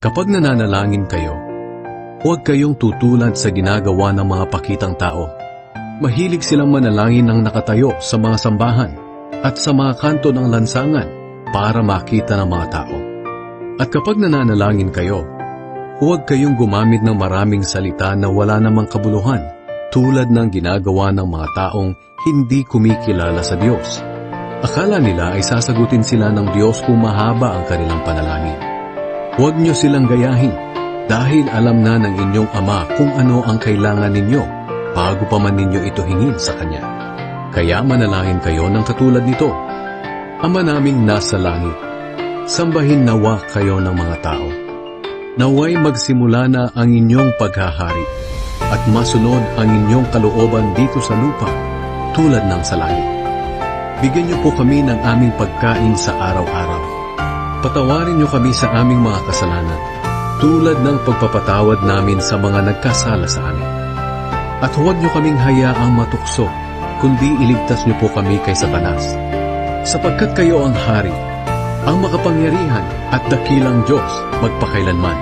Kapag nananalangin kayo, huwag kayong tutulad sa ginagawa ng mga pakitang tao. Mahilig silang manalangin ng nakatayo sa mga sambahan at sa mga kanto ng lansangan para makita ng mga tao. At kapag nananalangin kayo, huwag kayong gumamit ng maraming salita na wala namang kabuluhan tulad ng ginagawa ng mga taong hindi kumikilala sa Diyos. Akala nila ay sasagutin sila ng Diyos kung mahaba ang kanilang panalangin. Huwag niyo silang gayahin dahil alam na ng inyong Ama kung ano ang kailangan ninyo bago pa man ninyo ito hingin sa Kanya. Kaya manalangin kayo ng katulad nito. Ama naming nasa langit, sambahin nawa kayo ng mga tao. Naway magsimula na ang inyong paghahari at masunod ang inyong kalooban dito sa lupa tulad ng sa langit. Bigyan niyo po kami ng aming pagkain sa araw-araw. Patawarin niyo kami sa aming mga kasalanan, tulad ng pagpapatawad namin sa mga nagkasala sa amin. At huwag niyo kaming hayaang matukso, kundi iligtas niyo po kami kay Satanas. Sapagkat kayo ang hari, ang makapangyarihan at dakilang Diyos magpakailanman.